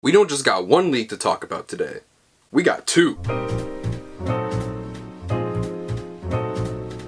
We don't just got one leak to talk about today. We got two.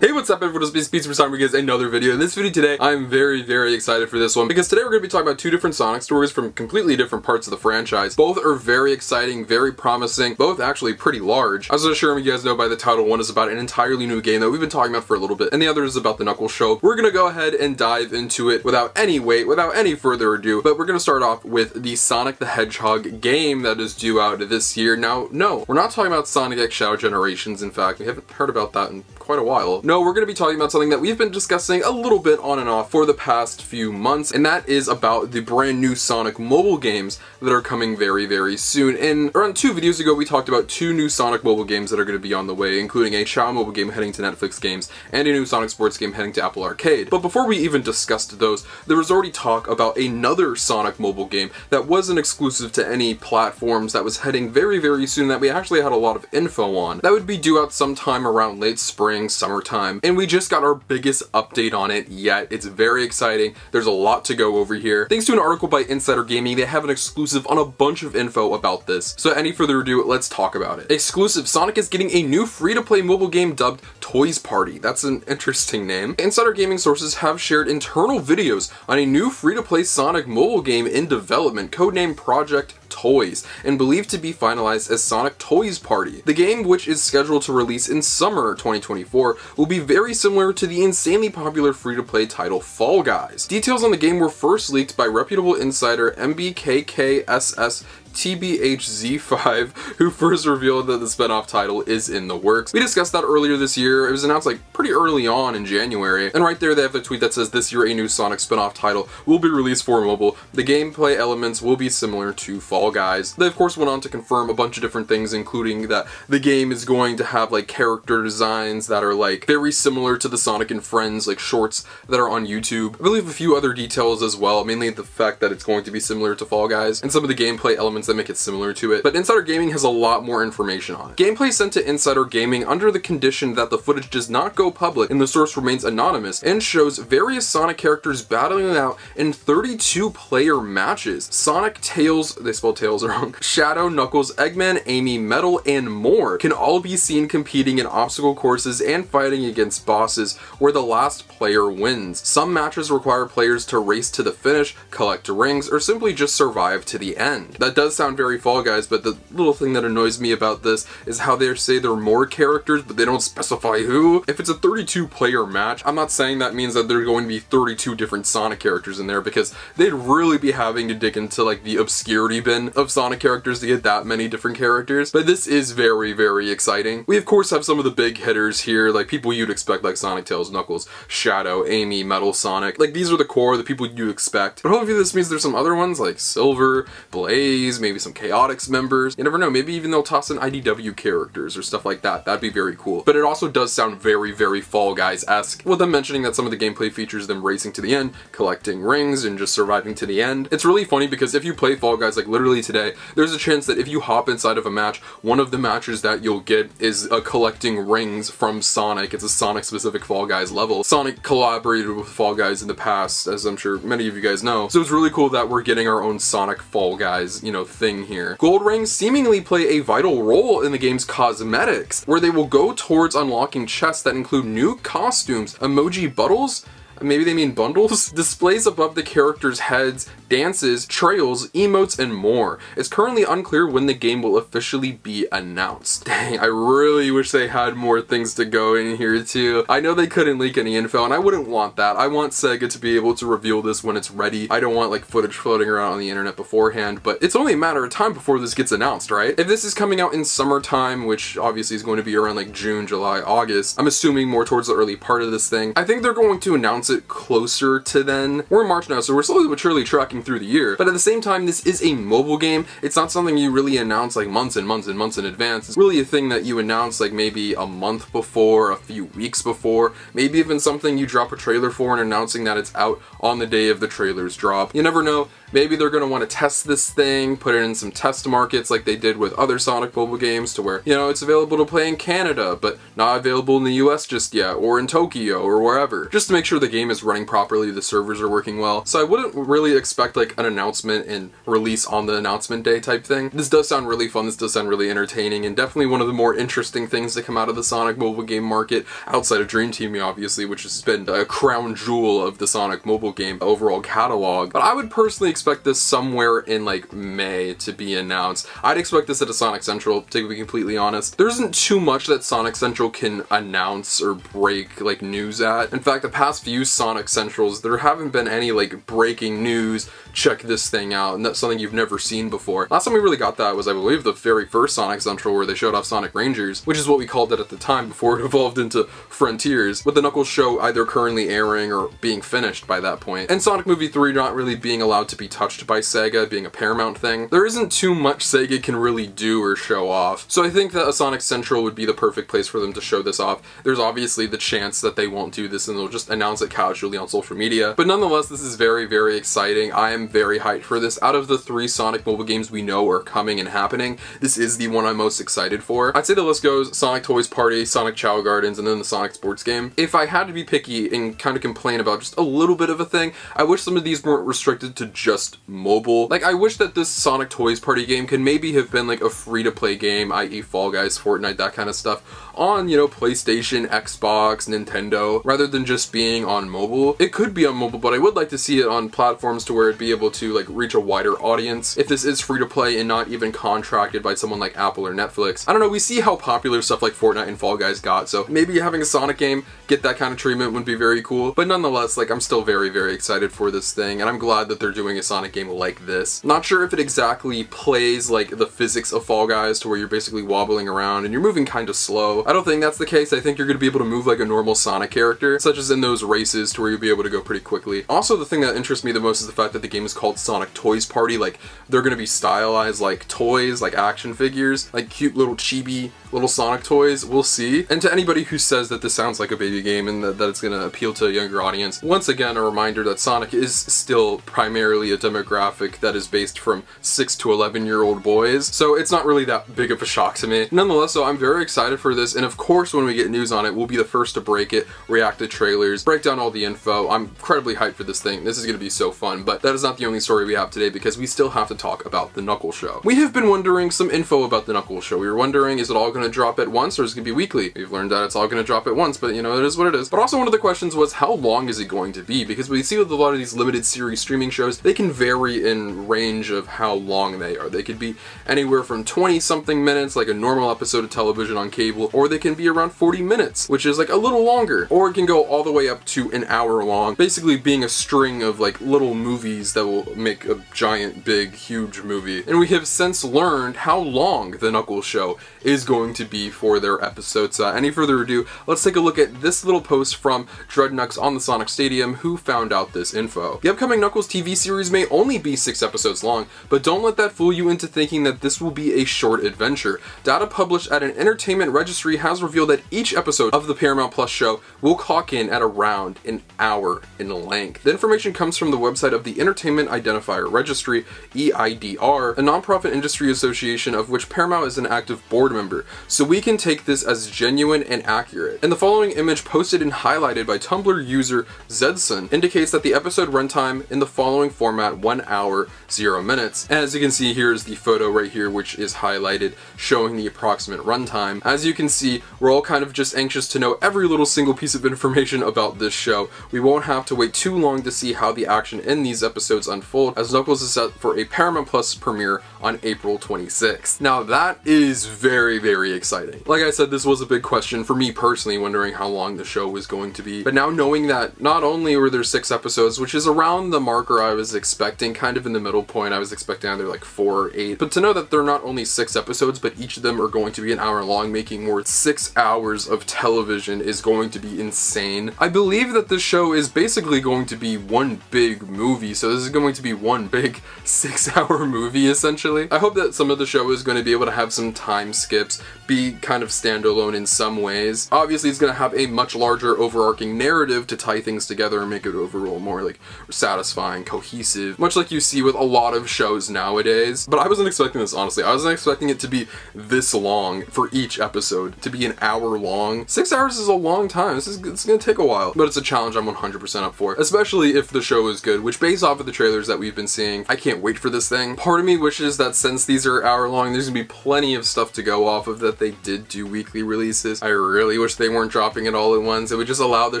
Hey, what's up everyone, it's Pizza for time we get another video. In this video today, I'm very excited for this one because today we're going to be talking about two different Sonic stories from completely different parts of the franchise. Both are very exciting, very promising, both actually pretty large. As I'm sure you guys know by the title, one is about an entirely new game that we've been talking about for a little bit, and the other is about the Knuckles show. We're going to go ahead and dive into it without any wait, without any further ado, but we're going to start off with the Sonic the Hedgehog game that is due out this year. Now, no, we're not talking about Sonic X Shadow Generations. In fact, we haven't heard about that in quite a while. No, we're going to be talking about something that we've been discussing a little bit on and off for the past few months, and that is about the brand new Sonic mobile games that are coming very soon. And around 2 videos ago, we talked about 2 new Sonic mobile games that are going to be on the way, including a Chao mobile game heading to Netflix Games and a new Sonic Sports game heading to Apple Arcade. But before we even discussed those, there was already talk about another Sonic mobile game that wasn't exclusive to any platforms, that was heading very soon, that we actually had a lot of info on. That would be due out sometime around late spring, summertime, and we just got our biggest update on it yet. It's very exciting. There's a lot to go over here. Thanks to an article by Insider Gaming, they have an exclusive on a bunch of info about this. So any further ado, let's talk about it. Exclusive: Sonic is getting a new free-to-play mobile game dubbed Toys Party. That's an interesting name. Insider Gaming sources have shared internal videos on a new free-to-play Sonic mobile game in development, codenamed Project Toys, and believed to be finalized as Sonic Toys Party. The game, which is scheduled to release in summer 2024, will be very similar to the insanely popular free-to-play title Fall Guys. Details on the game were first leaked by reputable insider MBKKSS TBHZ5, who first revealed that the spinoff title is in the works. We discussed that earlier this year. It was announced like pretty early on in January, and right there they have the tweet that says this year a new Sonic spinoff title will be released for mobile. The gameplay elements will be similar to Fall Guys. They of course went on to confirm a bunch of different things, including that the game is going to have like character designs that are like very similar to the Sonic and Friends like shorts that are on YouTube. I believe a few other details as well, mainly the fact that it's going to be similar to Fall Guys and some of the gameplay elements that make it similar to it, but Insider Gaming has a lot more information on it. Gameplay sent to Insider Gaming under the condition that the footage does not go public and the source remains anonymous, and shows various Sonic characters battling it out in 32 player matches. Sonic, Tails, they spelled Tails wrong, Shadow, Knuckles, Eggman, Amy, Metal, and more can all be seen competing in obstacle courses and fighting against bosses where the last player wins. Some matches require players to race to the finish, collect rings, or simply just survive to the end. That does sound very Fall Guys, but the little thing that annoys me about this is how they say there are more characters, but they don't specify who. If it's a 32 player match, I'm not saying that means that there are going to be 32 different Sonic characters in there, because they'd really be having to dig into like the obscurity bin of Sonic characters to get that many different characters. But this is very exciting. We of course have some of the big hitters here, like people you'd expect, like Sonic, Tails, Knuckles, Shadow, Amy, Metal, Sonic. Like these are the core, the people you expect. But hopefully this means there's some other ones like Silver, Blaze, maybe some Chaotix members. You never know, maybe even they'll toss in IDW characters or stuff like that. That'd be very cool. But it also does sound very Fall Guys-esque, with them mentioning that some of the gameplay features them racing to the end, collecting rings, and just surviving to the end. It's really funny because if you play Fall Guys like literally today, there's a chance that if you hop inside of a match, one of the matches that you'll get is collecting rings from Sonic. It's a Sonic specific Fall Guys level. Sonic collaborated with Fall Guys in the past, as I'm sure many of you guys know. So it's really cool that we're getting our own Sonic Fall Guys, you know, thing here. Gold rings seemingly play a vital role in the game's cosmetics, where they will go towards unlocking chests that include new costumes, emoji bundles, maybe they mean bundles, displays above the characters' heads, dances, trails, emotes, and more. It's currently unclear when the game will officially be announced. Dang, I really wish they had more things to go in here too. I know they couldn't leak any info, and I wouldn't want that. I want Sega to be able to reveal this when it's ready. I don't want like footage floating around on the internet beforehand, but it's only a matter of time before this gets announced, right? If this is coming out in summertime, which obviously is going to be around like June, July, August, I'm assuming more towards the early part of this thing, I think they're going to announce it closer to then. We're in March now, so we're slowly but surely tracking through the year, but at the same time, this is a mobile game. It's not something you really announce like months and months in advance. It's really a thing that you announce like maybe a month before, a few weeks before, maybe even something you drop a trailer for and announcing that it's out on the day of the trailer's drop. You never know. maybe they're going to want to test this thing, put it in some test markets like they did with other Sonic mobile games to where, you know, it's available to play in Canada, but not available in the US just yet, or in Tokyo, or wherever, just to make sure the game is running properly, the servers are working well. So I wouldn't really expect like an announcement and release on the announcement day type thing. This does sound really fun, this does sound really entertaining, and definitely one of the more interesting things to come out of the Sonic mobile game market, outside of Dream Team obviously, which has been a crown jewel of the Sonic mobile game overall catalog. But I would personally expect this somewhere in like May to be announced. I'd expect this at a Sonic Central, to be completely honest. There isn't too much that Sonic Central can announce or break like news at. In fact, the past few Sonic Centrals, there haven't been any like breaking news, check this thing out, and that's something you've never seen before. Last time we really got that was, I believe, the very first Sonic Central where they showed off Sonic Rangers, which is what we called it at the time before it evolved into Frontiers, with the Knuckles show either currently airing or being finished by that point. And Sonic Movie 3 not really being allowed to be touched by Sega, being a Paramount thing. There isn't too much Sega can really do or show off. So I think that a Sonic Central would be the perfect place for them to show this off. There's obviously the chance that they won't do this and they'll just announce it casually on social media. But nonetheless, this is very, very exciting. I am very hyped for this. Out of the 3 Sonic mobile games we know are coming and happening, this is the one I'm most excited for. I'd say the list goes Sonic Toys Party, Sonic Chow Gardens, and then the Sonic Sports game. If I had to be picky and kind of complain about just a little bit of a thing, I wish some of these weren't restricted to just mobile. Like, I wish that this Sonic Toys Party game could maybe have been like a free-to-play game, i.e. Fall Guys, Fortnite, that kind of stuff, on, you know, PlayStation, Xbox, Nintendo, rather than just being on mobile. It could be on mobile, but I would like to see it on platforms to where it'd be able to like reach a wider audience. If this is free to play and not even contracted by someone like Apple or Netflix. I don't know, we see how popular stuff like Fortnite and Fall Guys got, so maybe having a Sonic game get that kind of treatment would be very cool. But nonetheless, like, I'm still very, very excited for this thing, and I'm glad that they're doing a Sonic game like this. Not sure if it exactly plays like the physics of Fall Guys to where you're basically wobbling around and you're moving kind of slow. I don't think that's the case. I think you're going to be able to move like a normal Sonic character, such as in those races to where you'll be able to go pretty quickly. Also, the thing that interests me the most is the fact that the game is called Sonic Toys Party. Like, they're going to be stylized like toys, like action figures, like cute little chibi little Sonic toys. We'll see. And to anybody who says that this sounds like a baby game and that it's going to appeal to a younger audience, once again, a reminder that Sonic is still primarily a demographic that is based from 6 to 11-year-old boys, so it's not really that big of a shock to me. Nonetheless, so I'm very excited for this, and of course when we get news on it, we'll be the first to break it, react to trailers, break down all the info. I'm incredibly hyped for this thing. This is going to be so fun, but that is not the only story we have today because we still have to talk about the Knuckles show. We have been wondering some info about the Knuckles show. We were wondering, is it all going to drop at once or is it going to be weekly? We've learned that it's all going to drop at once, but you know, it is what it is. But also one of the questions was, how long is it going to be? Because we see with a lot of these limited series streaming shows, they can vary in range of how long they are. They could be anywhere from 20-something minutes, like a normal episode of television on cable, or they can be around 40 minutes, which is like a little longer. Or it can go all the way up to an hour long, basically being a string of like little movies that will make a giant, big, huge movie. And we have since learned how long the Knuckles show is going to be for their episodes. Any further ado, let's take a look at this little post from Dreadnux on the Sonic Stadium, who found out this info. The upcoming Knuckles TV series may only be 6 episodes long, but don't let that fool you into thinking that this will be a short adventure. Data published at an entertainment registry has revealed that each episode of the Paramount Plus show will clock in at around an hour in length. The information comes from the website of the Entertainment Identifier Registry, EIDR, a nonprofit industry association of which Paramount is an active board member, so we can take this as genuine and accurate. And the following image posted and highlighted by Tumblr user Zedson indicates that the episode runtime in the following format: 1 hour, 0 minutes. And as you can see, here's the photo right here which is highlighted showing the approximate runtime. As you can see, we're all kind of just anxious to know every little single piece of information about this show. We won't have to wait too long to see how the action in these episodes unfold, as Knuckles is set for a Paramount Plus premiere on April 26th. Now that is very, very exciting. Like I said, this was a big question for me personally, wondering how long the show was going to be. But now knowing that not only were there 6 episodes, which is around the marker I was expecting, kind of in the middle point, I was expecting either like 4 or 8, but to know that they're not only 6 episodes, but each of them are going to be an hour long, making more 6 hours of television, is going to be insane. I believe that this show is basically going to be one big movie, so this is going to be one big 6-hour movie essentially. I hope that some of the show is going to be able to have some time skips, be kind of standalone in some ways. Obviously, it's going to have a much larger overarching narrative to tie things together and make it overall more like satisfying, cohesive, much like you see with a lot of shows nowadays. But I wasn't expecting this, honestly. I wasn't expecting it to be this long for each episode, to be an hour long. 6 hours is a long time. It's going to take a while, but it's a challenge I'm 100% up for, especially if the show is good, which based off of the trailers that we've been seeing, I can't wait for this thing. Part of me wishes that since these are hour long, there's gonna be plenty of stuff to go off of, that they did do weekly releases. I really wish they weren't dropping it all at once. It would just allow the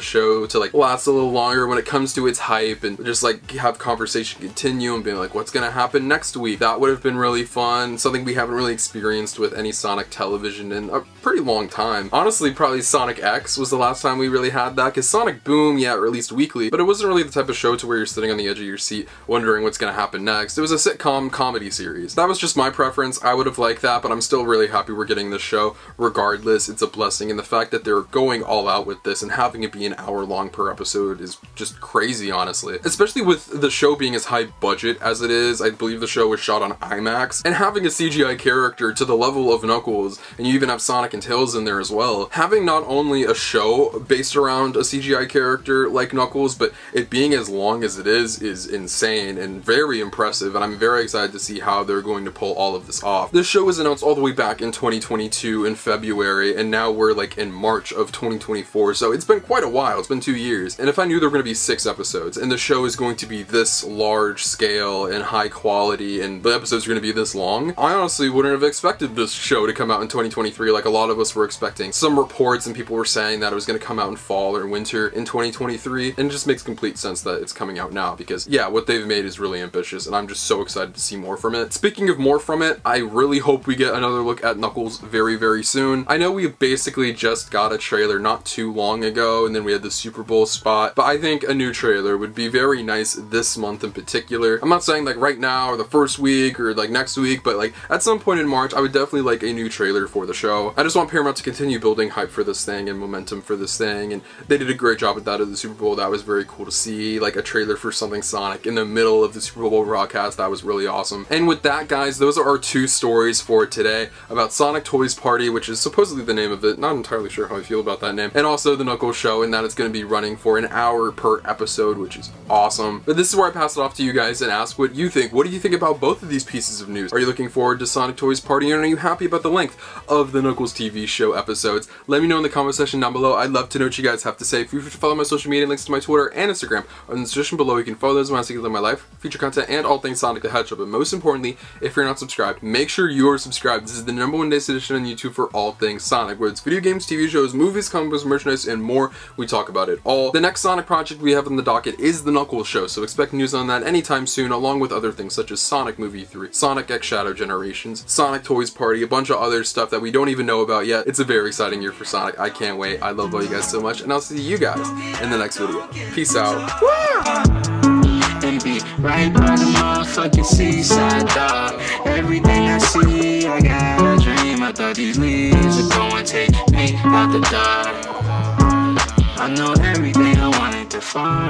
show to like last a little longer when it comes to its hype, and just like have conversation continue and be like, what's gonna happen next week? That would have been really fun. Something we haven't really experienced with any Sonic television in a pretty long time. Honestly, probably Sonic X was the last time we really had that, because Sonic Boom, yeah, released weekly, but it wasn't really the type of show to where you're sitting on the edge of your seat wondering what's gonna happen next. It was a sitcom comedy series. That was just my preference. I would have liked that, but I'm still really happy we're getting this show. Regardless, it's a blessing, and the fact that they're going all out with this and having it be an hour long per episode is just crazy, honestly. Especially with the show being as high budget as it is. I believe the show was shot on IMAX, and having a CGI character to the level of Knuckles, and you even have Sonic and Tails in there as well. Having not only a show based around a CGI character like Knuckles, but it being as long as it is insane and very impressive, and I'm very excited to see how they're going to pull all of this off. This show was announced all the way back in 2022 in February, and now we're like in March of 2024, so it's been quite a while. It's been 2 years, and if I knew there were going to be 6 episodes, and the show is going to be this large scale and high quality, and the episodes are going to be this long, I honestly wouldn't have expected this show to come out in 2023 like a lot of us were expecting. Some reports and people were saying that it was going to come out in fall or winter in 2023, and it just makes complete sense that it's coming out now, because yeah, what they've made is really ambitious, and I'm just so excited to see more from it. Speaking of more from it, I really hope we get another look at Knuckles very, very soon. I know we basically just got a trailer not too long ago, and then we had the Super Bowl spot, but I think a new trailer would be very nice this month in particular. I'm not saying like right now or the first week or like next week, but like at some point in March, I would definitely like a new trailer for the show. I just want Paramount to continue building hype for this thing and momentum for this thing, and they did a great job with that at the Super Bowl. That was very cool to see, like a trailer for something Sonic in the middle of the Super Bowl broadcast. That was really awesome. And with that, guys, those are our 2 stories for today about Sonic Toys Party, which is supposedly the name of it. Not entirely sure how I feel about that name. And also the Knuckles show, and that it's going to be running for an hour per episode, which is awesome. But this is where I pass it off to you guys and ask what you think. What do you think about both of these pieces of news? Are you looking forward to Sonic Toys Party, and are you happy about the length of the Knuckles TV show episodes? Let me know in the comment section down below. I'd love to know what you guys have to say. Feel free to follow my social media links to my Twitter and Instagram in the description below. You can follow those when I live my life, feature content, and all things Sonic the Hedgehog. But most importantly, if you're not subscribed, make sure you are subscribed. This is the #1 destination on YouTube for all things Sonic, whether it's video games, TV shows, movies, comic books, merchandise, and more. We talk about it all. The next Sonic project we have on the docket is the Knuckles show, so expect news on that anytime soon, along with other things such as Sonic Movie 3, Sonic X Shadow Generations, Sonic Toys Party, a bunch of other stuff that we don't even know about yet. It's a very exciting year for Sonic. I can't wait. I love all you guys so much, and I'll see you guys in the next video. Peace out. Baby, right by the motherfucking seaside, dog. Everything I see, I got a dream. I thought these leaves would go and take me out the dark. I know everything I wanted to find.